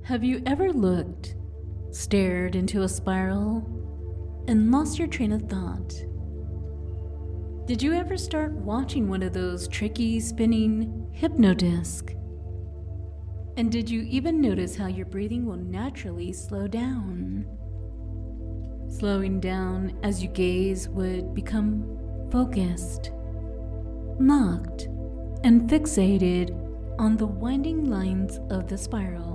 Have you ever looked, stared into a spiral, and lost your train of thought? Did you ever start watching one of those tricky spinning hypnodiscs? And did you even notice how your breathing will naturally slow down? Slowing down as you gaze would become focused, locked, and fixated on the winding lines of the spiral.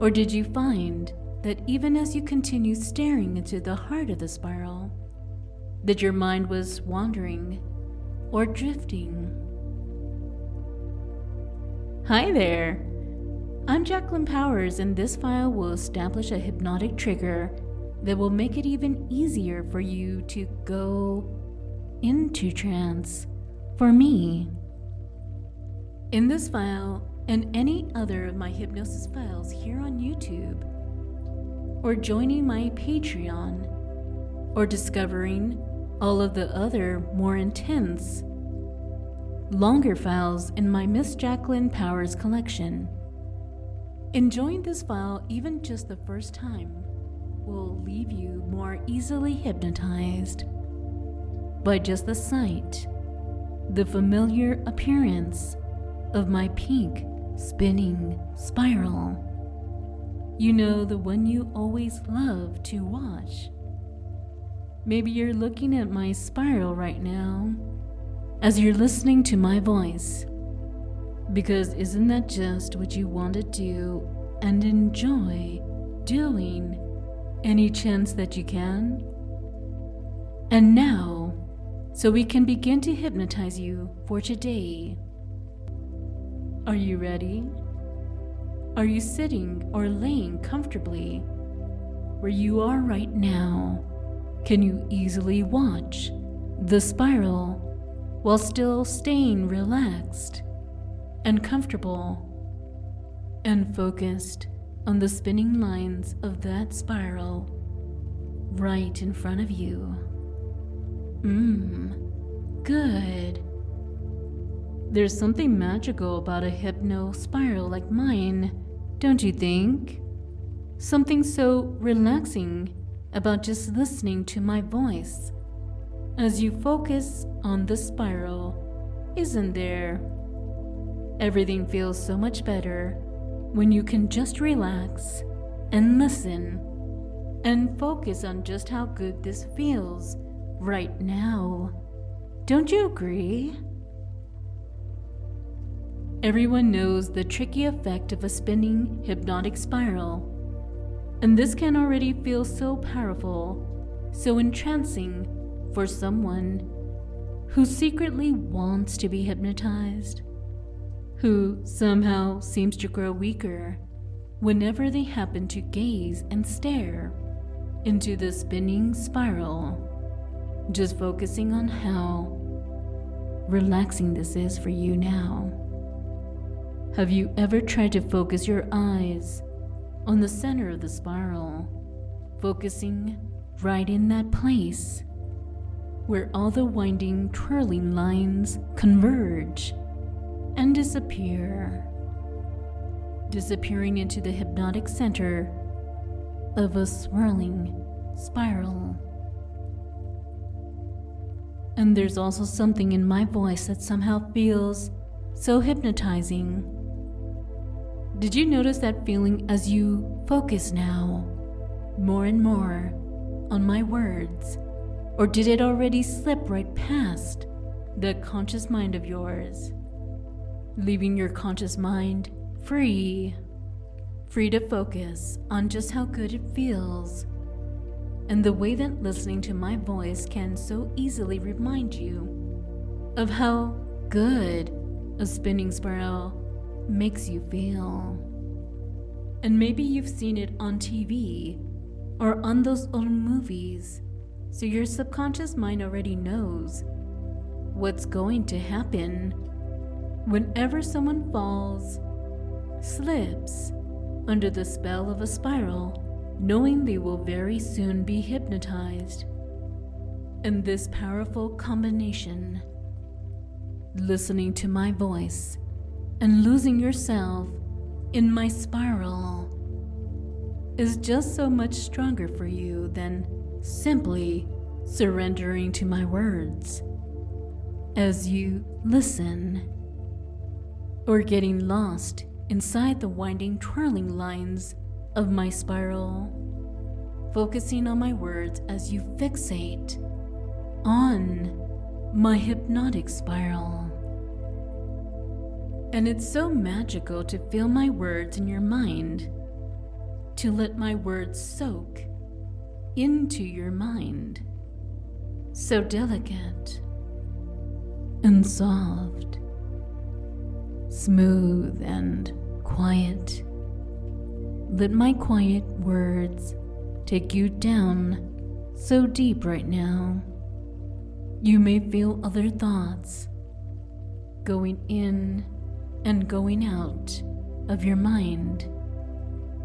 Or did you find that even as you continue staring into the heart of the spiral, that your mind was wandering or drifting? Hi there! I'm Jacqueline Powers, and this file will establish a hypnotic trigger that will make it even easier for you to go into trance for me. In this file, and any other of my hypnosis files here on YouTube, or joining my Patreon, or discovering all of the other more intense, longer files in my Miss Jacqueline Powers collection. Enjoying this file even just the first time will leave you more easily hypnotized by just the sight, the familiar appearance of my pink spinning spiral. You know, the one you always love to watch. Maybe you're looking at my spiral right now as you're listening to my voice, because isn't that just what you want to do and enjoy doing any chance that you can? And now, so we can begin to hypnotize you for today. Are you ready? Are you sitting or laying comfortably? Where you are right now, can you easily watch the spiral while still staying relaxed and comfortable and focused on the spinning lines of that spiral right in front of you? Good. There's something magical about a hypno spiral like mine, don't you think? Something so relaxing about just listening to my voice as you focus on the spiral, isn't there? Everything feels so much better when you can just relax and listen and focus on just how good this feels right now. Don't you agree? Everyone knows the tricky effect of a spinning hypnotic spiral, and this can already feel so powerful, so entrancing for someone who secretly wants to be hypnotized, who somehow seems to grow weaker whenever they happen to gaze and stare into the spinning spiral, just focusing on how relaxing this is for you now. Have you ever tried to focus your eyes on the center of the spiral, focusing right in that place where all the winding, twirling lines converge and disappear, disappearing into the hypnotic center of a swirling spiral? And there's also something in my voice that somehow feels so hypnotizing. Did you notice that feeling as you focus now, more and more, on my words? Or did it already slip right past that conscious mind of yours, leaving your conscious mind free to focus on just how good it feels, and the way that listening to my voice can so easily remind you of how good a spinning spiral makes you feel? And maybe you've seen it on TV or on those old movies, so your subconscious mind already knows what's going to happen whenever someone falls, slips under the spell of a spiral, knowing they will very soon be hypnotized. And this powerful combination, listening to my voice and losing yourself in my spiral is just so much stronger for you than simply surrendering to my words as you listen, or getting lost inside the winding, twirling lines of my spiral, focusing on my words as you fixate on my hypnotic spiral. And it's so magical to feel my words in your mind, to let my words soak into your mind. So delicate and soft, smooth and quiet. Let my quiet words take you down so deep right now. You may feel other thoughts going in and going out of your mind,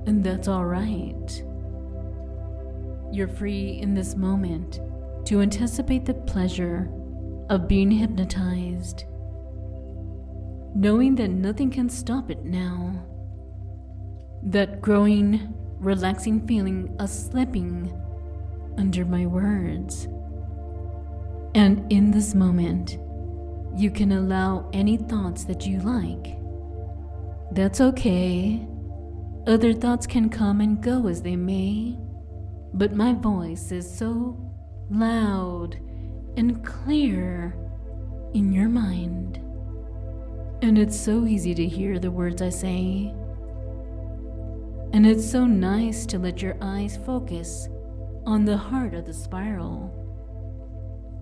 and that's all right. You're free in this moment to anticipate the pleasure of being hypnotized, knowing that nothing can stop it now. That growing, relaxing feeling of slipping under my words. And in this moment, you can allow any thoughts that you like. That's okay. Other thoughts can come and go as they may, but my voice is so loud and clear in your mind. And it's so easy to hear the words I say. And it's so nice to let your eyes focus on the heart of the spiral,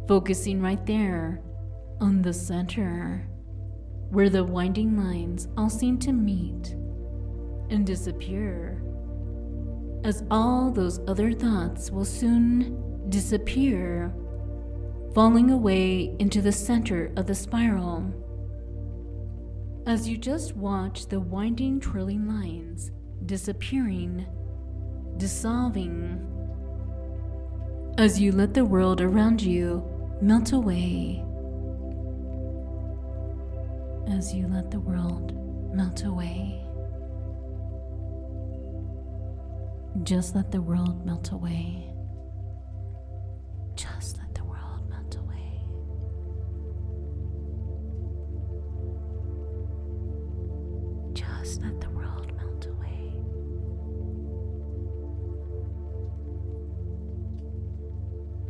focusing right there on the center, where the winding lines all seem to meet and disappear, as all those other thoughts will soon disappear, falling away into the center of the spiral. As you just watch the winding, twirling lines disappearing, dissolving, as you let the world around you melt away. As you let the world melt away. Just let the world melt away. Just let the world melt away. Just let the world melt away.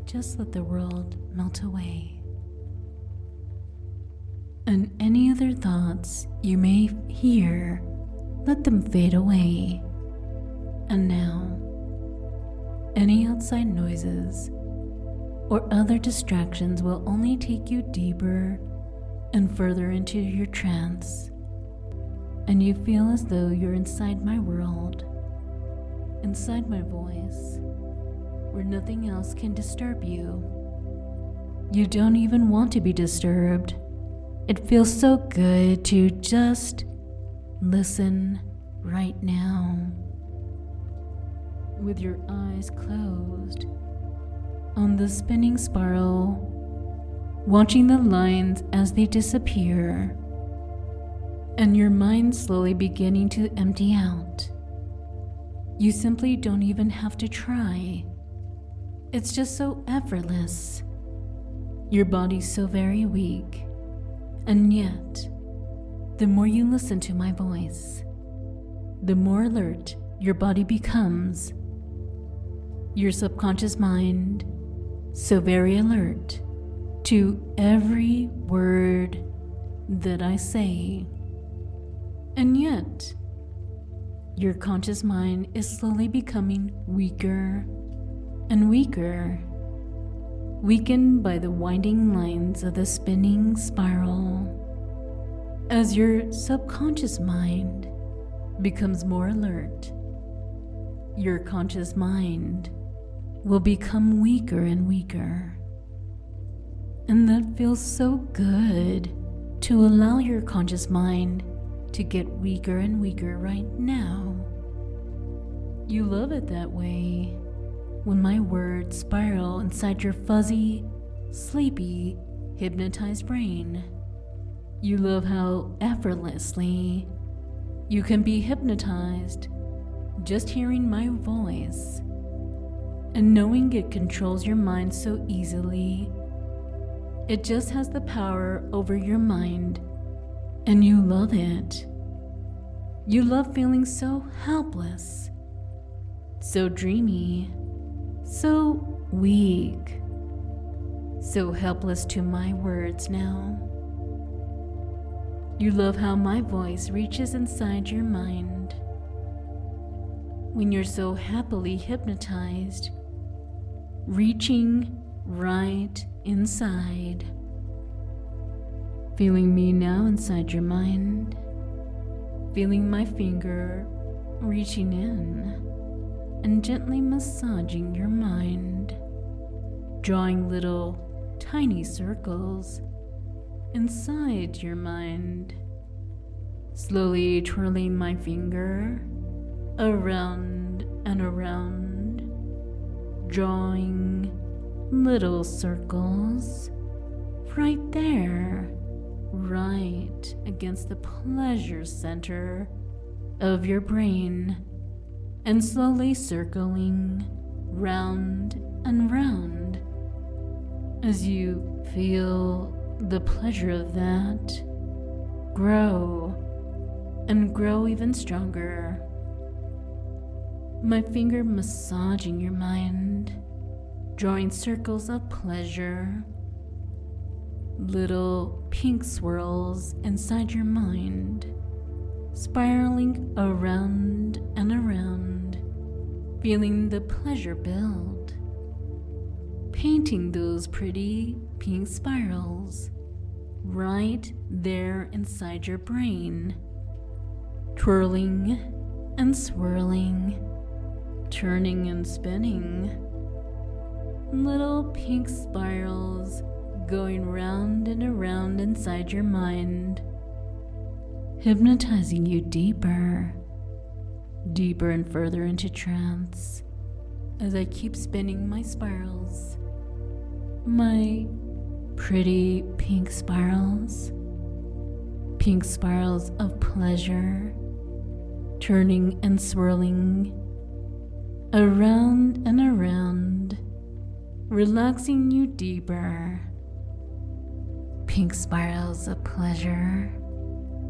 Just let the world melt away. And any other thoughts you may hear, let them fade away. And now, any outside noises or other distractions will only take you deeper and further into your trance, and you feel as though you're inside my world, inside my voice, where nothing else can disturb you. You don't even want to be disturbed. It feels so good to just listen right now, with your eyes closed, on the spinning spiral, watching the lines as they disappear, and your mind slowly beginning to empty out. You simply don't even have to try. It's just so effortless. Your body's so very weak, and yet, the more you listen to my voice, the more alert your body becomes. Your subconscious mind, so very alert to every word that I say. And yet, your conscious mind is slowly becoming weaker and weaker, weakened by the winding lines of the spinning spiral. As your subconscious mind becomes more alert, your conscious mind will become weaker and weaker. And that feels so good, to allow your conscious mind to get weaker and weaker right now. You love it that way, when my words spiral inside your fuzzy, sleepy, hypnotized brain. You love how effortlessly You can be hypnotized just hearing my voice and knowing it controls your mind so easily. It just has the power over your mind, and you love it. You love feeling so helpless, so dreamy, so weak, so helpless to my words now. You love how my voice reaches inside your mind. When you're so happily hypnotized, reaching right inside. Feeling me now inside your mind. Feeling my finger reaching in and gently massaging your mind. Drawing little tiny circles inside your mind. Slowly twirling my finger around and around. Drawing little circles right there, right against the pleasure center of your brain, and slowly circling round and round as you feel the pleasure of that grow and grow even stronger. My finger massaging your mind, drawing circles of pleasure, little pink swirls inside your mind, spiraling around and around, feeling the pleasure build, painting those pretty pink spirals right there inside your brain, twirling and swirling, turning and spinning, little pink spirals going round and around inside your mind, hypnotizing you deeper, deeper and further into trance as I keep spinning my spirals, my pretty pink spirals of pleasure, turning and swirling around and around, relaxing you deeper. Pink spirals of pleasure,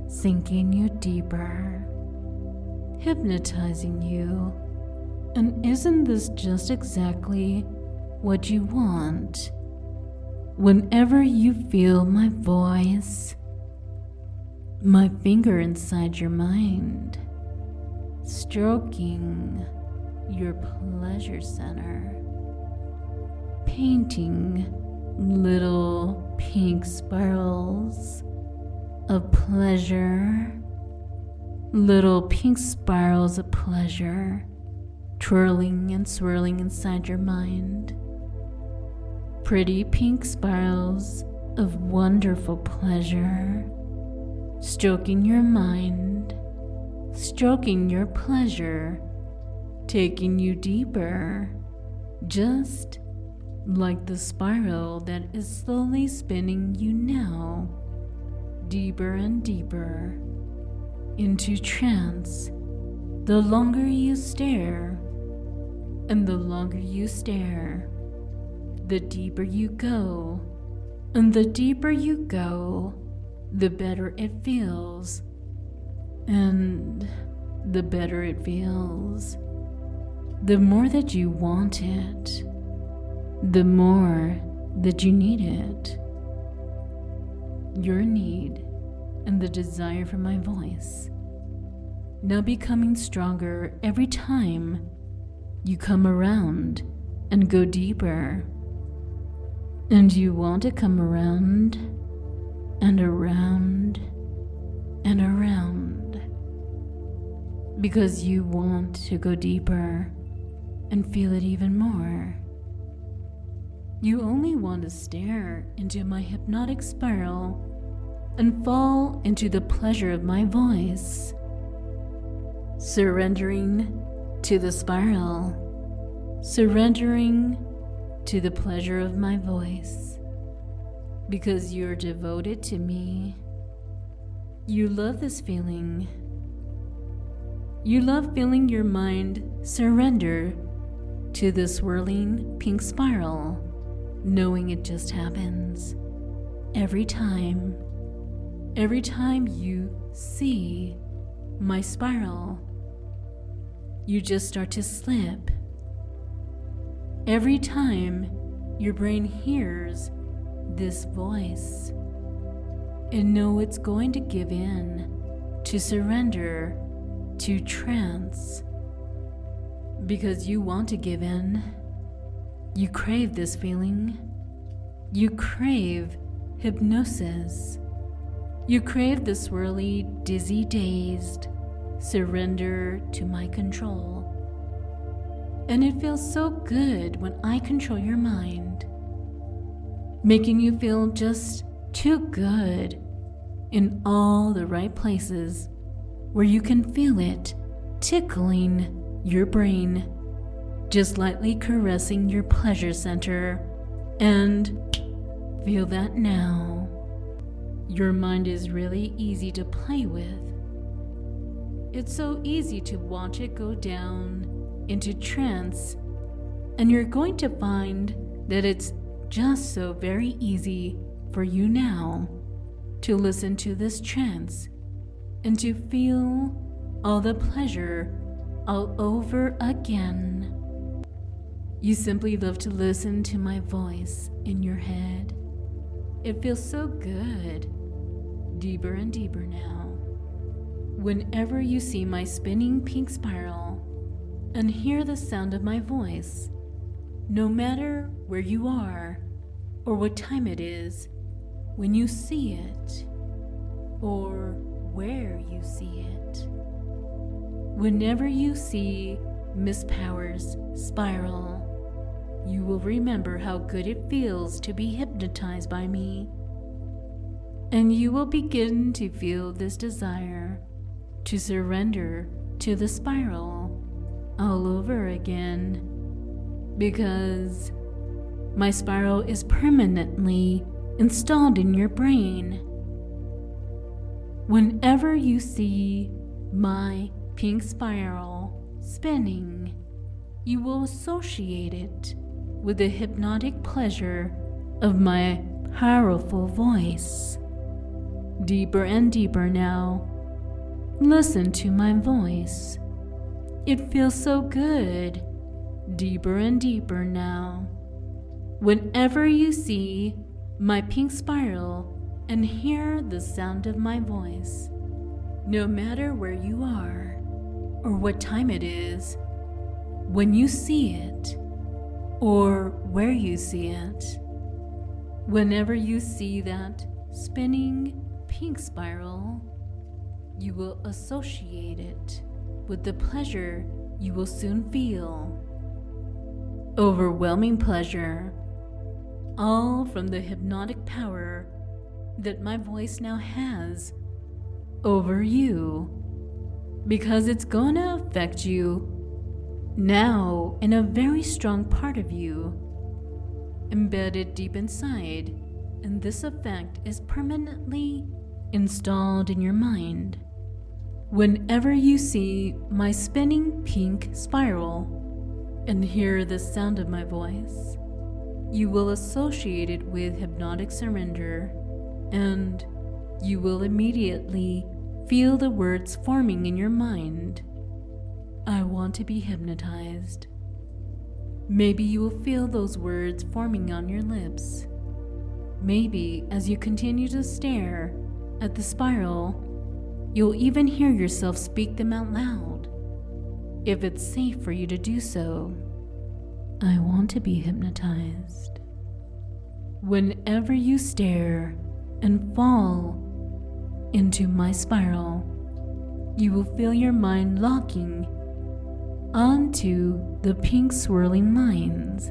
sinking you deeper, hypnotizing you. And isn't this just exactly what you want? Whenever you feel my voice, my finger inside your mind, stroking your pleasure center, painting little pink spirals of pleasure, little pink spirals of pleasure, twirling and swirling inside your mind. Pretty pink spirals of wonderful pleasure, stroking your mind, stroking your pleasure, taking you deeper, just like the spiral that is slowly spinning you now, deeper and deeper into trance. The longer you stare, and the longer you stare, the deeper you go, and the deeper you go, the better it feels, and the better it feels. The more that you want it, the more that you need it. Your need and the desire for my voice now becoming stronger every time you come around and go deeper. And you want to come around and around and around because you want to go deeper and feel it even more. You only want to stare into my hypnotic spiral and fall into the pleasure of my voice, surrendering to the spiral, surrendering to the pleasure of my voice, because you're devoted to me. You love this feeling. You love feeling your mind surrender to the swirling pink spiral, knowing it just happens every time you see my spiral. You just start to slip. Every time your brain hears this voice, and know it's going to give in, to surrender to trance, because you want to give in. You crave this feeling. You crave hypnosis. You crave the swirly, dizzy, dazed surrender to my control. And it feels so good when I control your mind, making you feel just too good in all the right places where you can feel it tickling your brain, just lightly caressing your pleasure center. And feel that now. Your mind is really easy to play with. It's so easy to watch it go down into trance, and you're going to find that it's just so very easy for you now to listen to this trance and to feel all the pleasure all over again. You simply love to listen to my voice in your head. It feels so good, deeper and deeper now. Whenever you see my spinning pink spiral and hear the sound of my voice, no matter where you are or what time it is, when you see it or where you see it, whenever you see Miss Power's spiral, you will remember how good it feels to be hypnotized by me, and you will begin to feel this desire to surrender to the spiral all over again, because my spiral is permanently installed in your brain. Whenever you see my pink spiral spinning, you will associate it with the hypnotic pleasure of my powerful voice. Deeper and deeper now. Listen to my voice. It feels so good. Deeper and deeper now. Whenever you see my pink spiral and hear the sound of my voice, no matter where you are or what time it is, when you see it or where you see it, whenever you see that spinning pink spiral, you will associate it with the pleasure you will soon feel. Overwhelming pleasure, all from the hypnotic power that my voice now has over you, because it's gonna affect you now in a very strong part of you, embedded deep inside, and this effect is permanently installed in your mind. Whenever you see my spinning pink spiral and hear the sound of my voice, you will associate it with hypnotic surrender, and you will immediately feel the words forming in your mind. I want to be hypnotized. Maybe you will feel those words forming on your lips. Maybe as you continue to stare at the spiral, you'll even hear yourself speak them out loud, if it's safe for you to do so. I want to be hypnotized. Whenever you stare and fall into my spiral, you will feel your mind locking onto the pink swirling lines,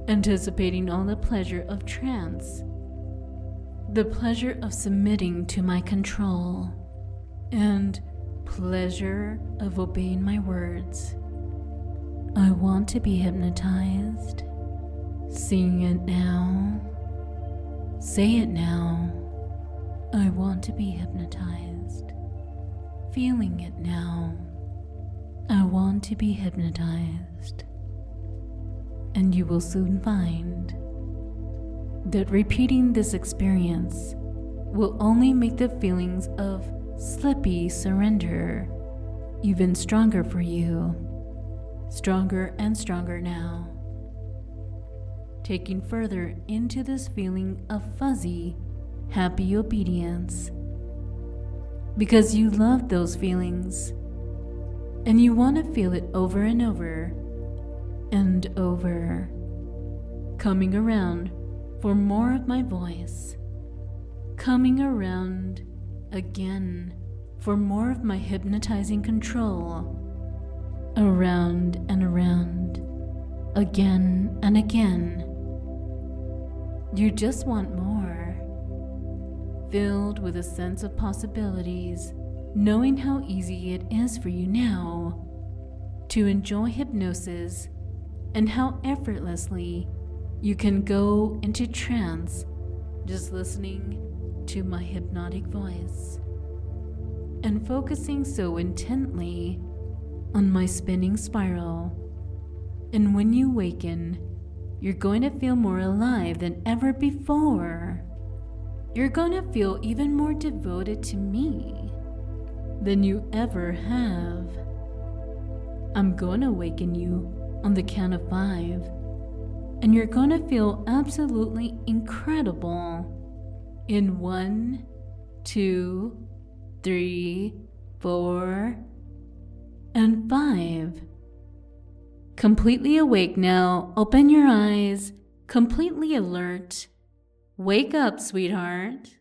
anticipating all the pleasure of trance, the pleasure of submitting to my control, and pleasure of obeying my words. I want to be hypnotized. Sing it now. Say it now. I want to be hypnotized. Feeling it now. I want to be hypnotized. And you will soon find that repeating this experience will only make the feelings of slippy surrender even stronger for you. Stronger and stronger now. Taking further into this feeling of fuzzy, happy obedience. Because you love those feelings and you want to feel it over and over and over. Coming around for more of my voice. Coming around again for more of my hypnotizing control. Around and around, again and again. You just want more. Filled with a sense of possibilities, knowing how easy it is for you now to enjoy hypnosis and how effortlessly you can go into trance just listening to my hypnotic voice and focusing so intently on my spinning spiral. And when you waken, you're going to feel more alive than ever before. You're going to feel even more devoted to me than you ever have. I'm going to awaken you on the count of 5, and you're going to feel absolutely incredible in 1, 2, 3, 4, and 5. Completely awake now. Open your eyes. Completely alert. Wake up, sweetheart.